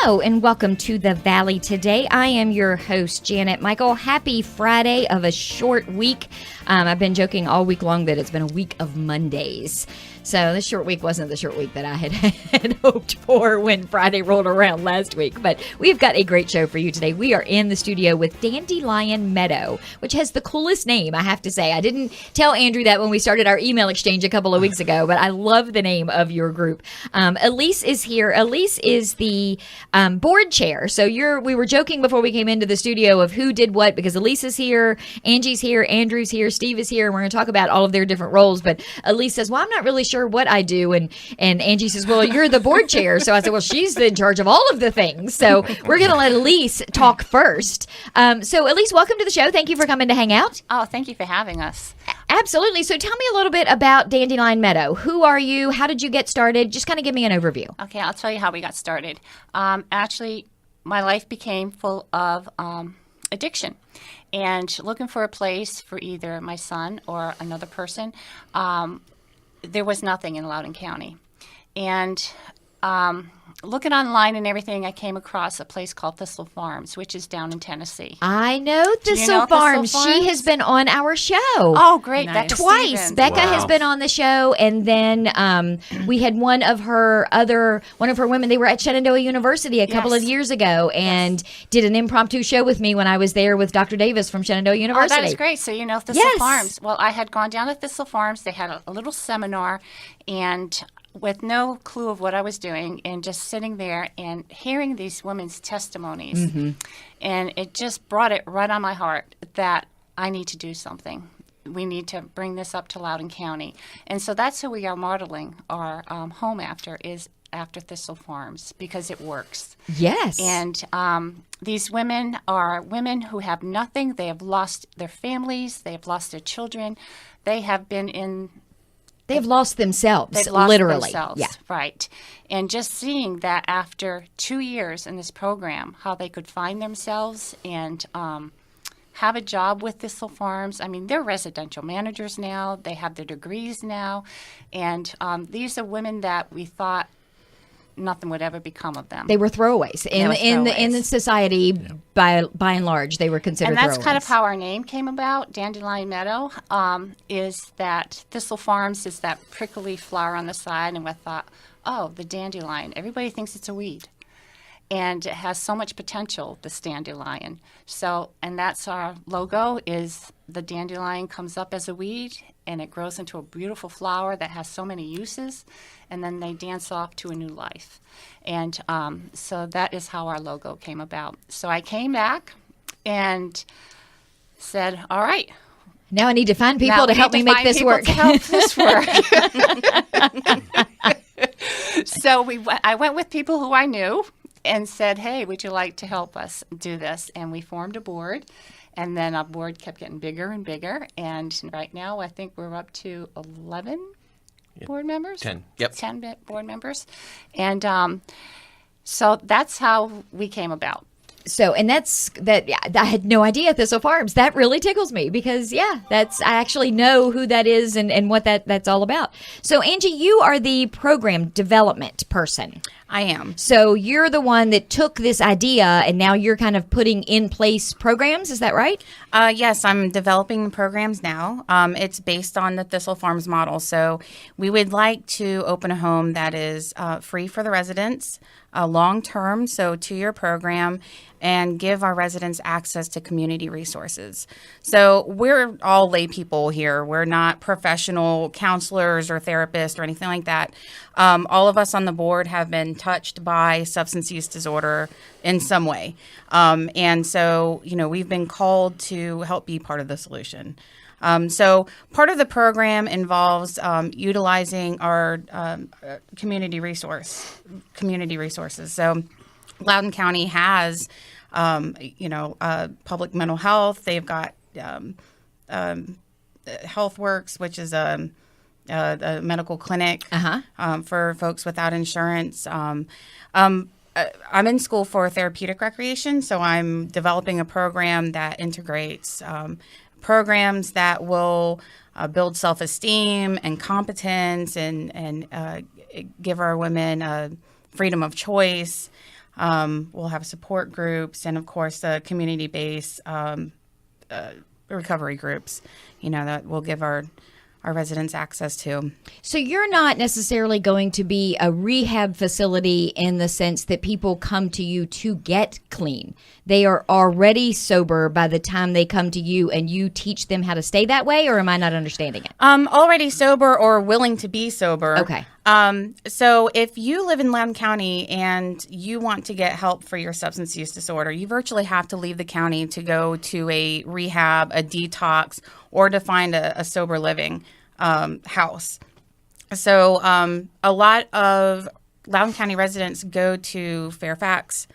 Hello and welcome to the Valley today. I am your host, Janet Michael. Happy Friday of a short week. I've been joking all week long that it's been a week of Mondays. So this short week wasn't the short week that I had hoped for when Friday rolled around last week. But we've got a great show for you today. We are in the studio with Dandelion Meadow, which has the coolest name, I have to say. I didn't tell Andrew that when we started our email exchange a couple of weeks ago, but I love the name of your group. Elise is here. Elise is the board chair. So we were joking before we came into the studio of who did what, because Elise is here, Angie's here, Andrew's here, Steve is here, and we're going to talk about all of their different roles. But Elise says, well, I'm not really sure what I do, and Angie says, well, you're the board chair. So I said, well, she's in charge of all of the things. So we're going to let Elise talk first. So Elise, welcome to the show. Thank you for coming to hang out. Oh, thank you for having us. Absolutely. So tell me a little bit about Dandelion Meadow. Who are you? How did you get started? Just kind of give me an overview. Okay, I'll tell you how we got started. Actually, my life became full of addiction, and looking for a place for either my son or another person. There was nothing in Loudoun County. And looking online and everything, I came across a place called Thistle Farms, which is down in Tennessee. I know Thistle Farms. She has been on our show. Oh, great. Nice. Becca Twice. Stevens. Becca has been on the show, and then we had one of her women. They were at Shenandoah University a couple of years ago and did an impromptu show with me when I was there with Dr. Davis from Shenandoah University. Oh, that is great. So you know Thistle Farms. Well, I had gone down to Thistle Farms. They had a little seminar, and with no clue of what I was doing, and just sitting there and hearing these women's testimonies. Mm-hmm. And it just brought it right on my heart that I need to do something. We need to bring this up to Loudoun County. And so that's who we are modeling our home after, is after Thistle Farms, because it works. Yes. And these women are women who have nothing. They have lost their families. They have lost their children. They have been in... They've lost themselves, They've lost literally. Themselves, yeah. Right. And just seeing that after 2 years in this program, how they could find themselves and have a job with Thistle Farms. I mean, they're residential managers now. They have their degrees now. And these are women that we thought nothing would ever become of them. They were throwaways in the society. By and large, they were considered. And that's throwaways. kind of how our name came about. Dandelion Meadow is that Thistle Farms is that prickly flower on the side, and we thought, oh, the dandelion. Everybody thinks it's a weed, and it has so much potential. This dandelion. So, and that's our logo. Is the dandelion comes up as a weed, and it grows into a beautiful flower that has so many uses, and then they dance off to a new life. And so that is how our logo came about. So I came back and said, all right. Now I need to find people to help me make this work. So I went with people who I knew and said, hey, would you like to help us do this? And we formed a board. And then our board kept getting bigger and bigger. And right now, I think we're up to 11 board members. 10, yep. 10 board members. And so that's how we came about. So, and I had no idea Thistle Farms. That really tickles me because, I actually know who that is and what that's all about. So, Angie, you are the program development person. I am. So you're the one that took this idea and now you're kind of putting in place programs. Is that right? Yes, I'm developing programs now. It's based on the Thistle Farms model. So we would like to open a home that is free for the residents, long-term, so 2-year program, and give our residents access to community resources. So we're all lay people here. We're not professional counselors or therapists or anything like that. All of us on the board have been touched by substance use disorder in some way. And so, we've been called to help be part of the solution. So part of the program involves utilizing our community resources. So Loudoun County has, public mental health. They've got HealthWorks, which is a medical clinic for folks without insurance. I'm in school for therapeutic recreation, so I'm developing a program that integrates programs that will build self-esteem and competence and give our women freedom of choice. We'll have support groups and, of course, the community-based recovery groups, that will give our residents access to. So you're not necessarily going to be a rehab facility in the sense that people come to you to get clean. They are already sober by the time they come to you, and you teach them how to stay that way, or am I not understanding it? Already sober or willing to be sober. Okay. So if you live in Loudoun County and you want to get help for your substance use disorder, you virtually have to leave the county to go to a rehab, a detox, or to find a sober living house. So a lot of Loudoun County residents go to Fairfax,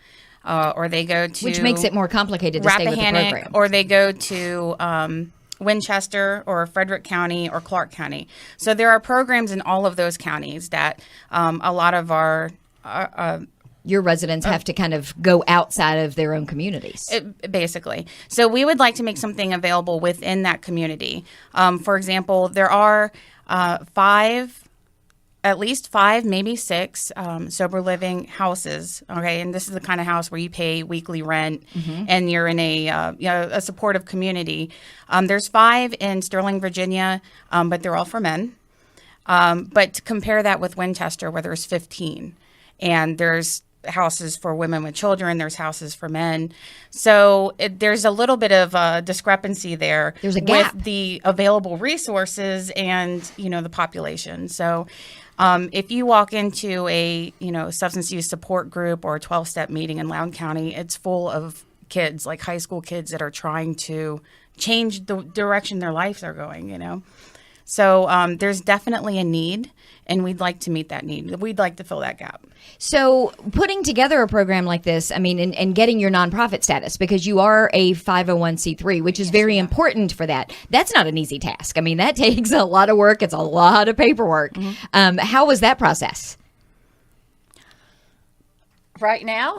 or they go to... Which makes it more complicated to stay with the program. Or they go to... Winchester or Frederick County or Clark County. So there are programs in all of those counties that a lot of our your residents have to kind of go outside of their own communities. Basically. So we would like to make something available within that community. For example, there are at least five, maybe six sober living houses. Okay, and this is the kind of house where you pay weekly rent, and you're in a supportive community. There's 5 in Sterling, Virginia, but they're all for men. But to compare that with Winchester, where there's 15, and there's houses for women with children, there's houses for men. So there's a little bit of a discrepancy there. There's a gap with the available resources and the population. So if you walk into a substance use support group or a 12-step meeting in Loudoun County, it's full of kids, like high school kids that are trying to change the direction their lives are going. So there's definitely a need, and we'd like to meet that need. We'd like to fill that gap. So putting together a program like this, I mean, and getting your nonprofit status, because you are a 501c3, which is very important for that. That's not an easy task. I mean, that takes a lot of work. It's a lot of paperwork. How was that process? Right now?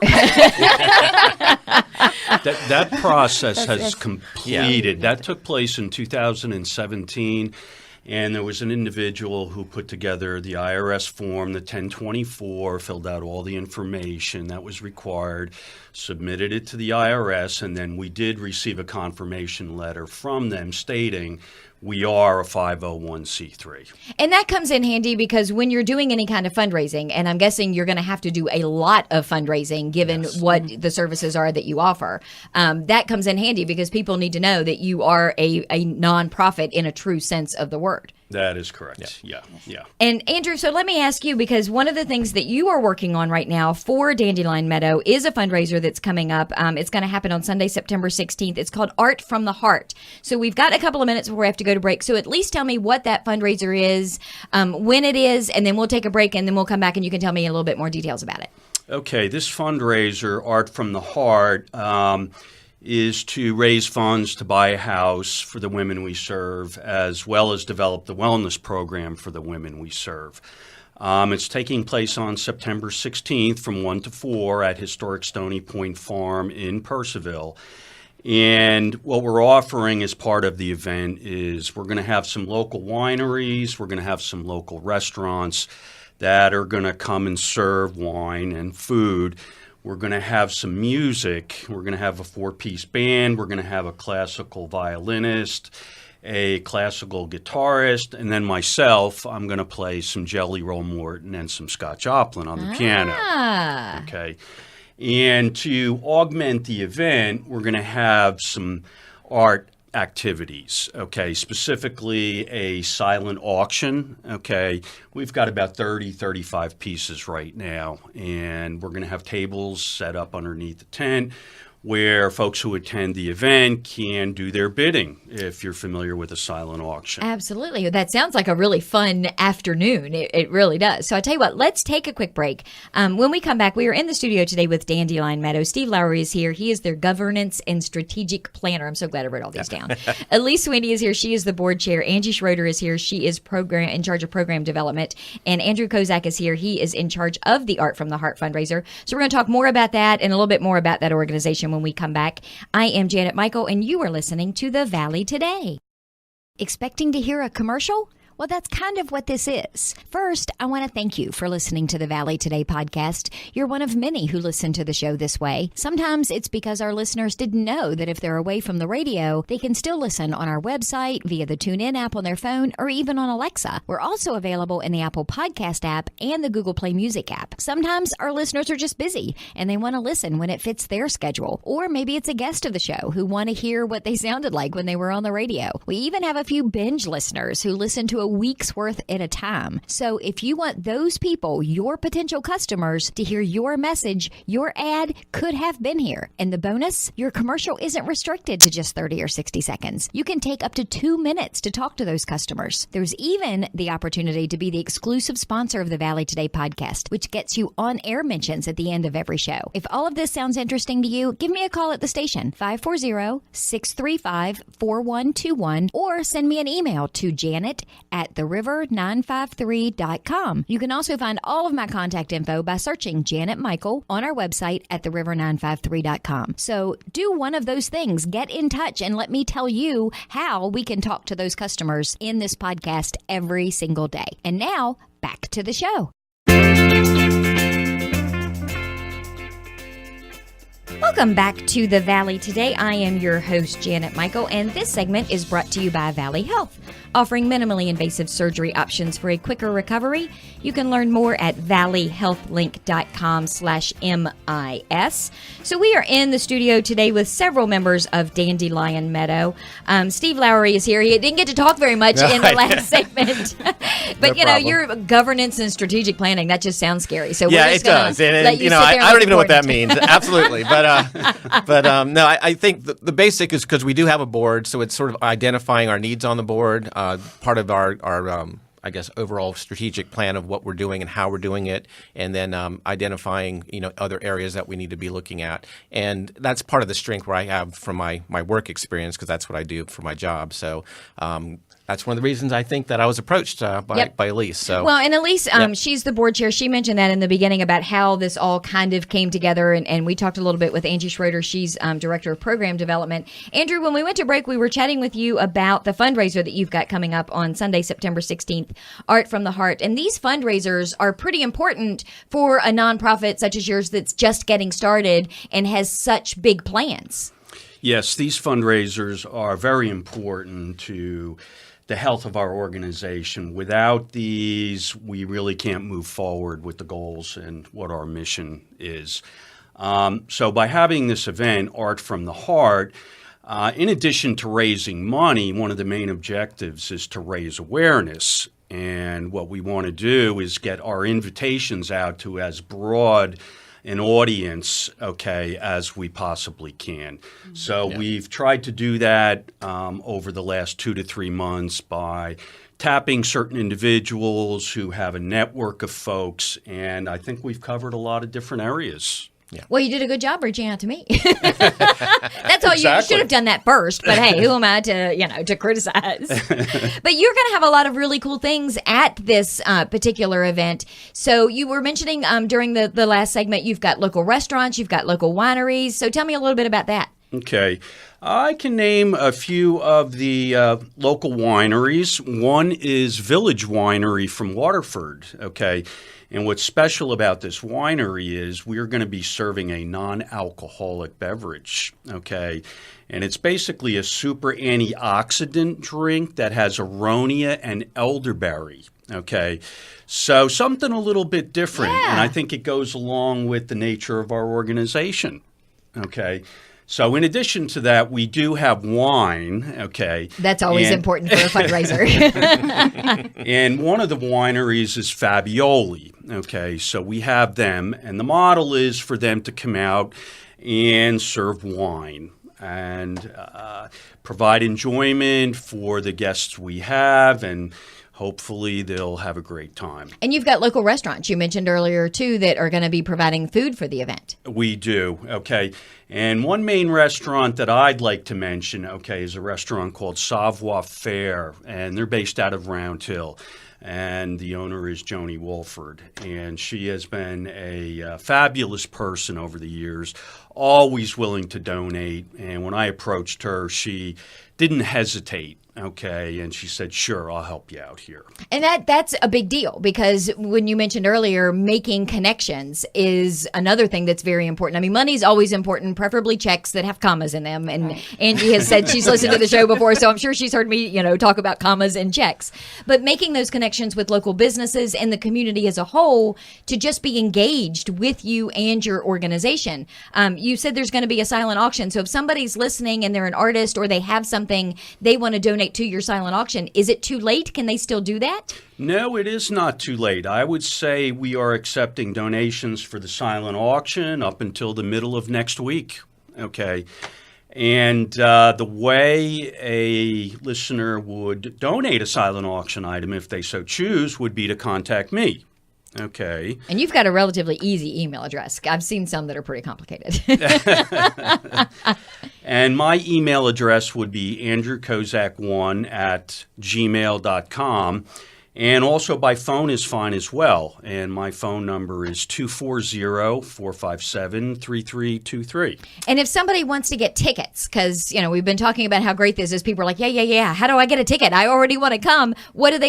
That process has completed. That took place in 2017. And there was an individual who put together the IRS form, the 1024, filled out all the information that was required, submitted it to the IRS, and then we did receive a confirmation letter from them stating we are a 501c3. And that comes in handy because when you're doing any kind of fundraising, and I'm guessing you're going to have to do a lot of fundraising given what the services are that you offer, that comes in handy because people need to know that you are a nonprofit in a true sense of the word. That is correct. Yeah. And Andrew, so let me ask you, because one of the things that you are working on right now for Dandelion Meadow is a fundraiser that's coming up. It's going to happen on Sunday, September 16th. It's called Art from the Heart. So we've got a couple of minutes before we have to go to break. So at least tell me what that fundraiser is, when it is, and then we'll take a break, and then we'll come back and you can tell me a little bit more details about it. Okay, this fundraiser, Art from the Heart, is to raise funds to buy a house for the women we serve, as well as develop the wellness program for the women we serve. It's taking place on September 16th from 1 to 4 at historic Stony Point Farm in Purcellville. And what we're offering as part of the event is we're going to have some local wineries, we're going to have some local restaurants that are going to come and serve wine and food. We're going to have some music. We're going to have a 4-piece band. We're going to have a classical violinist, a classical guitarist, and then myself, I'm going to play some Jelly Roll Morton and some Scott Joplin on the piano. Okay. And to augment the event, we're going to have some art activities, okay, specifically a silent auction, okay. We've got about 35 pieces right now, and we're going to have tables set up underneath the tent where folks who attend the event can do their bidding, if you're familiar with a silent auction. Absolutely. That sounds like a really fun afternoon. It really does. So I tell you what, let's take a quick break. When we come back, we are in the studio today with Dandelion Meadow. Steve Lowry is here. He is their governance and strategic planner. I'm so glad I wrote all these down. Elise Sweeney is here. She is the board chair. Angie Schroeder is here. She is in charge of program development. And Andrew Kozak is here. He is in charge of the Art from the Heart fundraiser. So we're going to talk more about that and a little bit more about that organization when we come back. I am Janet Michael, and you are listening to The Valley Today. Expecting to hear a commercial? Well, that's kind of what this is. First, I want to thank you for listening to the Valley Today podcast. You're one of many who listen to the show this way. Sometimes it's because our listeners didn't know that if they're away from the radio, they can still listen on our website, via the TuneIn app on their phone, or even on Alexa. We're also available in the Apple Podcast app and the Google Play Music app. Sometimes our listeners are just busy and they want to listen when it fits their schedule. Or maybe it's a guest of the show who want to hear what they sounded like when they were on the radio. We even have a few binge listeners who listen to a week's worth at a time. So if you want those people, your potential customers, to hear your message, your ad could have been here. And the bonus, your commercial isn't restricted to just 30 or 60 seconds. You can take up to 2 minutes to talk to those customers. There's even the opportunity to be the exclusive sponsor of the Valley Today podcast, which gets you on-air mentions at the end of every show. If all of this sounds interesting to you, give me a call at the station, 540-635-4121, or send me an email to janet@theriver953.com. You can also find all of my contact info by searching Janet Michael on our website at theriver953.com. So do one of those things. Get in touch and let me tell you how we can talk to those customers in this podcast every single day. And now, back to the show. Welcome back to the Valley Today. I am your host, Janet Michael, and this segment is brought to you by Valley Health, offering minimally invasive surgery options for a quicker recovery. You can learn more at valleyhealthlink.com/MIS. So we are in the studio today with several members of Dandelion Meadow. Steve Lowry is here. He didn't get to talk very much in the last segment. But, your governance and strategic planning, that just sounds scary. So we're just going to let you sit there I don't even know what that means. Absolutely. No, I think the basic is because we do have a board, so it's sort of identifying our needs on the board, part of our overall strategic plan of what we're doing and how we're doing it, and then identifying, other areas that we need to be looking at. And that's part of the strength where I have from my work experience, because that's what I do for my job. So that's one of the reasons I think that I was approached by Elise. So. Well, and Elise, she's the board chair. She mentioned that in the beginning about how this all kind of came together, and we talked a little bit with Angie Schroeder. She's director of program development. Andrew, when we went to break, we were chatting with you about the fundraiser that you've got coming up on Sunday, September 16th, Art from the Heart. And these fundraisers are pretty important for a nonprofit such as yours that's just getting started and has such big plans. Yes, these fundraisers are very important to the health of our organization. Without these, we really can't move forward with the goals and what our mission is. So by having this event, Art from the Heart, in addition to raising money, one of the main objectives is to raise awareness. And what we want to do is get our invitations out to as broad an audience, as we possibly can. So we've tried to do that over the last 2 to 3 months by tapping certain individuals who have a network of folks, and I think we've covered a lot of different areas. Yeah. Well, you did a good job reaching out to me. That's all. You should have done that first. But hey, who am I to criticize? But you're going to have a lot of really cool things at this particular event. So you were mentioning during the last segment, you've got local restaurants, you've got local wineries. So tell me a little bit about that. Okay. I can name a few of the local wineries. One is Village Winery from Waterford, And what's special about this winery is we're going to be serving a non-alcoholic beverage, And it's basically a super antioxidant drink that has aronia and elderberry, So something a little bit different, and I think it goes along with the nature of our organization, So in addition to that, we do have wine, That's always important for a fundraiser. And one of the wineries is Fabioli, So we have them, and the model is for them to come out and serve wine and provide enjoyment for the guests we have, and hopefully they'll have a great time. And you've got local restaurants you mentioned earlier, too, that are going to be providing food for the event. We do, And one main restaurant that I'd like to mention, is a restaurant called Savoir Faire, and they're based out of Round Hill. And the owner is Joni Wolford, and she has been a fabulous person over the years, always willing to donate. And when I approached her, she didn't hesitate, Okay, and she said, sure, I'll help you out here. And that's a big deal, because when you mentioned earlier, making connections is another thing that's very important. I mean, money's always important, preferably checks that have commas in them. And Angie has said she's listened to the show before, so I'm sure she's heard me, talk about commas and checks. But making those connections with local businesses and the community as a whole to just be engaged with you and your organization. You said there's going to be a silent auction. So if somebody's listening and they're an artist or they have something they want to donate to your silent auction, is it too late? Can they still do that? No, it is not too late. I would say we are accepting donations for the silent auction up until the middle of next week. Okay. And the way a listener would donate a silent auction item, if they so choose, would be to contact me. Okay. And you've got a relatively easy email address. I've seen some that are pretty complicated. And my email address would be andrewkozak1@gmail.com. And also by phone is fine as well. And my phone number is 240-457-3323. And if somebody wants to get tickets, because, we've been talking about how great this is, people are like, yeah. How do I get a ticket? I already want to come. What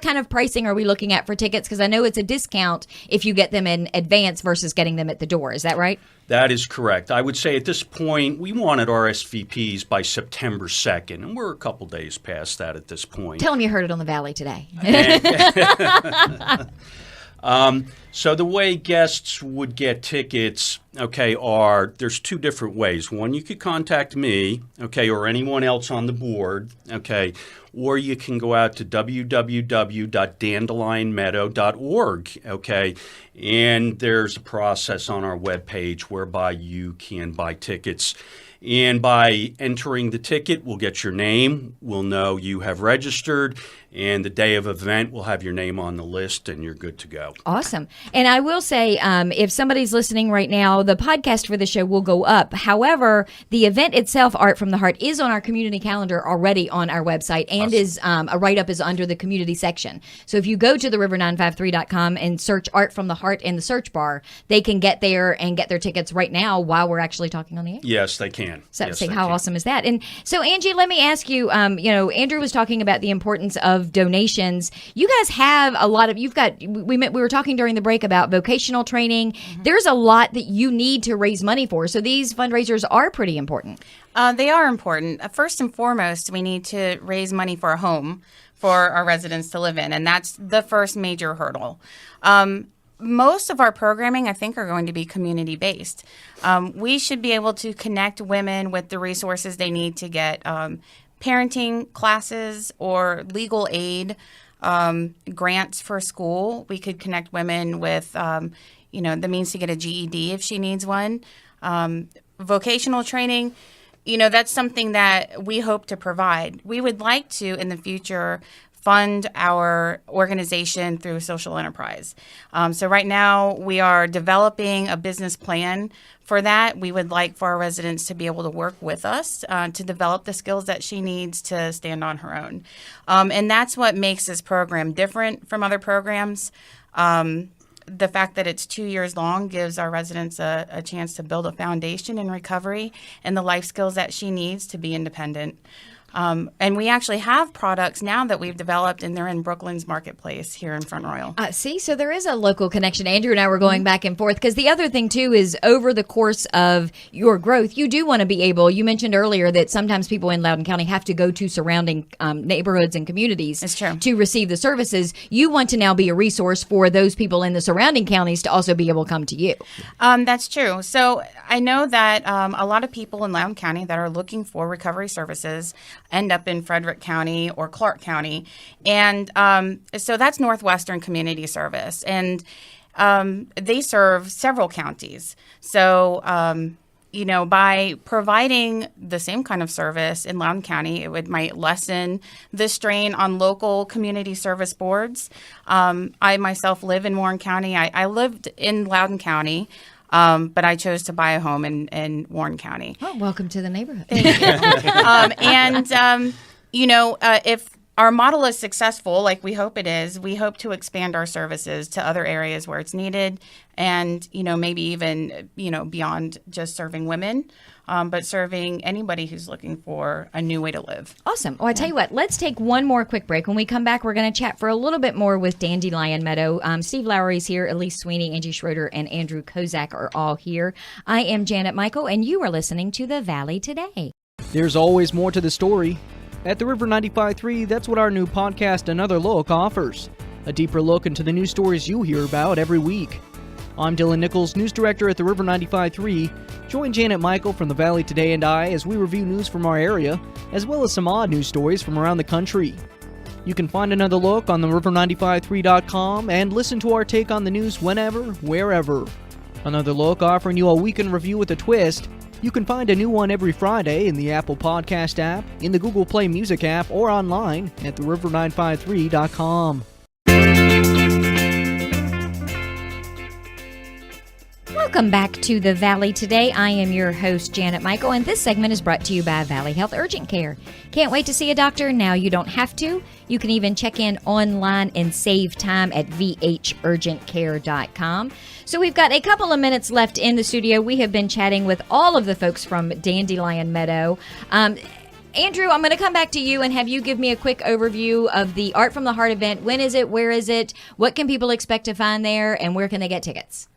kind of pricing are we looking at for tickets? Because I know it's a discount if you get them in advance versus getting them at the door. Is that right? That is correct. I would say at this point, we wanted RSVPs by September 2nd, and we're a couple days past that at this point. Tell them you heard it on the Valley today. So the way guests would get tickets, there's two different ways. One, you could contact me, or anyone else on the board, or you can go out to www.dandelionmeadow.org, and there's a process on our webpage whereby you can buy tickets. And by entering the ticket, we'll get your name, we'll know you have registered, and the day of event, we'll have your name on the list, and you're good to go. Awesome. And I will say, if somebody's listening right now, the podcast for the show will go up. However, the event itself, Art from the Heart, is on our community calendar already on our website, and awesome. is a write-up is under the community section. So if you go to theriver953.com and search Art from the Heart in the search bar, they can get there and get their tickets right now while we're actually talking on the air. Yes, they can. So yes, say, how awesome is that? And so, Angie, let me ask you, Andrew was talking about the importance of donations. You guys have a lot of, we were talking during the break about vocational training. Mm-hmm. There's a lot that you need to raise money for. So these fundraisers are pretty important. They are important. First and foremost, we need to raise money for a home for our residents to live in. And that's the first major hurdle. Most of our programming, I think, are going to be community-based. We should be able to connect women with the resources they need to get parenting classes or legal aid, grants for school. We could connect women with, the means to get a GED if she needs one. Vocational training, that's something that we hope to provide. We would like to, in the future, fund our organization through social enterprise. So right now we are developing a business plan for that. We would like for our residents to be able to work with us to develop the skills that she needs to stand on her own. And that's what makes this program different from other programs. The fact that it's 2 years long gives our residents a chance to build a foundation in recovery and the life skills that she needs to be independent. And we actually have products now that we've developed, and they're in Brooklyn's marketplace here in Front Royal. So there is a local connection. Andrew and I were going back and forth, because the other thing, too, is over the course of your growth, you do want to be able, you mentioned earlier that sometimes people in Loudoun County have to go to surrounding neighborhoods and communities to receive the services. You want to now be a resource for those people in the surrounding counties to also be able to come to you. That's true. So I know that a lot of people in Loudoun County that are looking for recovery services end up in Frederick County or Clark County. And so that's Northwestern Community Service. And they serve several counties. So, by providing the same kind of service in Loudoun County, it might lessen the strain on local community service boards. I myself live in Warren County. I lived in Loudoun County. But I chose to buy a home in Warren County. Oh, welcome to the neighborhood. If our model is successful, like we hope it is, we hope to expand our services to other areas where it's needed, and maybe even beyond just serving women. but serving anybody who's looking for a new way to live. Awesome. Well, I tell you what, let's take one more quick break. When we come back, we're going to chat for a little bit more with Dandelion Meadow. Steve Lowry's here, Elise Sweeney, Angie Schroeder, and Andrew Kozak are all here. I am Janet Michael, and you are listening to The Valley Today. There's always more to the story. At the River 95.3, that's what our new podcast, Another Look, offers. A deeper look into the news stories you hear about every week. I'm Dylan Nichols, news director at the River 95.3. Join Janet Michael from The Valley Today and I as we review news from our area, as well as some odd news stories from around the country. You can find Another Look on theriver953.com and listen to our take on the news whenever, wherever. Another Look offering you a weekend review with a twist. You can find a new one every Friday in the Apple Podcast app, in the Google Play Music app, or online at theriver953.com. Welcome back to The Valley Today. I am your host, Janet Michael, and this segment is brought to you by Valley Health Urgent Care. Can't wait to see a doctor? Now you don't have to. You can even check in online and save time at vhurgentcare.com. So we've got a couple of minutes left in the studio. We have been chatting with all of the folks from Dandelion Meadow. Andrew, I'm going to come back to you and have you give me a quick overview of the Art from the Heart event. When is it? Where is it? What can people expect to find there? And where can they get tickets?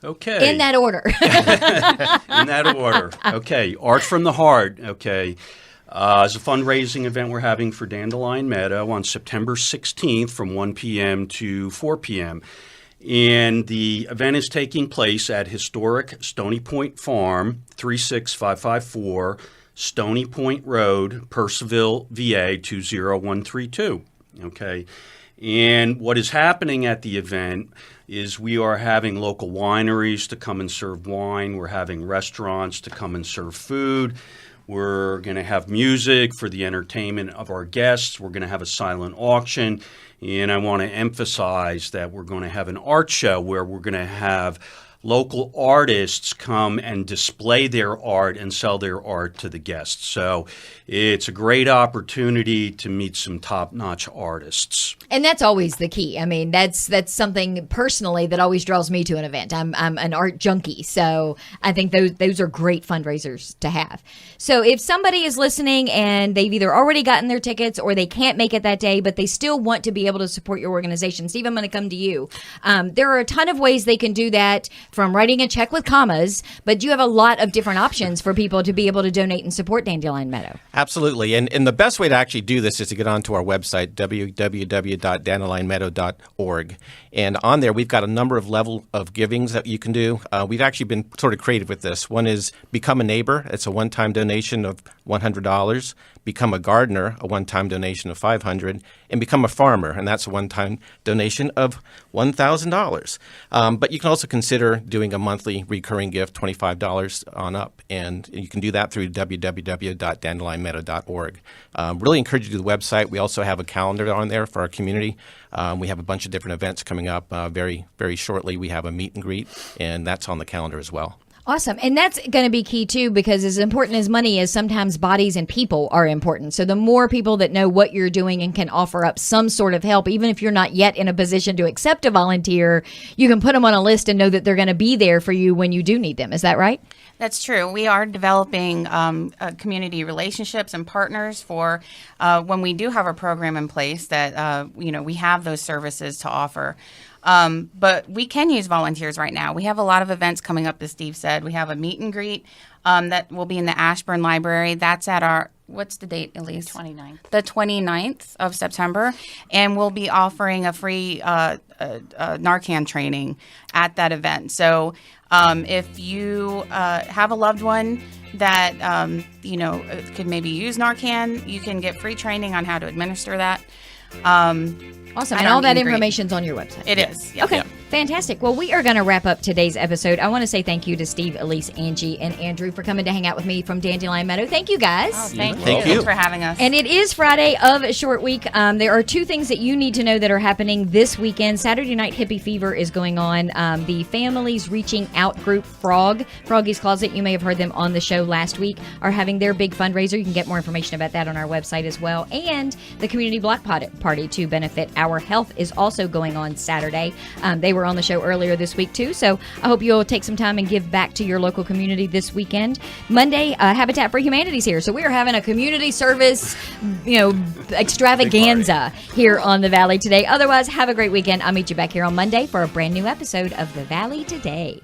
Okay. In that order. In that order. Okay. Art from the Heart. Okay. It's a fundraising event we're having for Dandelion Meadow on September 16th from 1 p.m. to 4 p.m. And the event is taking place at historic Stony Point Farm, 36554 Stony Point Road, Purcellville, VA 20132. Okay. And what is happening at the event is we are having local wineries to come and serve wine. We're having restaurants to come and serve food. We're going to have music for the entertainment of our guests. We're going to have a silent auction. And I want to emphasize that we're going to have an art show where we're going to have local artists come and display their art and sell their art to the guests. So it's a great opportunity to meet some top-notch artists. And that's always the key. I mean, that's something personally that always draws me to an event. I'm an art junkie, so I think those are great fundraisers to have. So if somebody is listening and they've either already gotten their tickets or they can't make it that day, but they still want to be able to support your organization, Steve, I'm going to come to you. There are a ton of ways they can do that, from writing a check with commas, but you have a lot of different options for people to be able to donate and support Dandelion Meadow. Absolutely. And the best way to actually do this is to get onto our website, www.dandelionmeadow.org. And on there, we've got a number of level of givings that you can do. We've actually been sort of creative with this. One is Become a Neighbor. It's a one-time donation of $100. Become a Gardener, a one-time donation of $500. And Become a Farmer, and that's a one-time donation of $1,000. But you can also consider doing a monthly recurring gift, $25 on up. And you can do that through www.dandelionmeadow.org. Really encourage you to do the website. We also have a calendar on there for our community. We have a bunch of different events coming up very, very shortly. We have a meet and greet, and that's on the calendar as well. Awesome. And that's going to be key, too, because as important as money is, sometimes bodies and people are important. So the more people that know what you're doing and can offer up some sort of help, even if you're not yet in a position to accept a volunteer, you can put them on a list and know that they're going to be there for you when you do need them. Is that right? That's true. We are developing community relationships and partners for when we do have a program in place that, we have those services to offer. But we can use volunteers right now. We have a lot of events coming up, as Steve said. We have a meet and greet that will be in the Ashburn Library. That's at our, what's the date, Elise? 29th. The 29th of September. And we'll be offering a free Narcan training at that event. So if you have a loved one that, could maybe use Narcan, you can get free training on how to administer that. Awesome. And all that information's on your website. It is. Yep. Okay. Yep. Fantastic. Well, we are going to wrap up today's episode. I want to say thank you to Steve, Elise, Angie, and Andrew for coming to hang out with me from Dandelion Meadow. Thank you, guys. Oh, thank you. Thanks for having us. And it is Friday of a short week. There are two things that you need to know that are happening this weekend. Saturday Night Hippie Fever is going on. The Families Reaching Out group, Froggy's Closet, you may have heard them on the show last week, are having their big fundraiser. You can get more information about that on our website as well. And the Community Block Party to benefit our health is also going on Saturday. They were were on the show earlier this week too. So I hope you'll take some time and give back to your local community this weekend. Monday, Habitat for Humanity's here, so we are having a community service, extravaganza here on the Valley Today. Otherwise, have a great weekend. I'll meet you back here on Monday for a brand new episode of the Valley Today.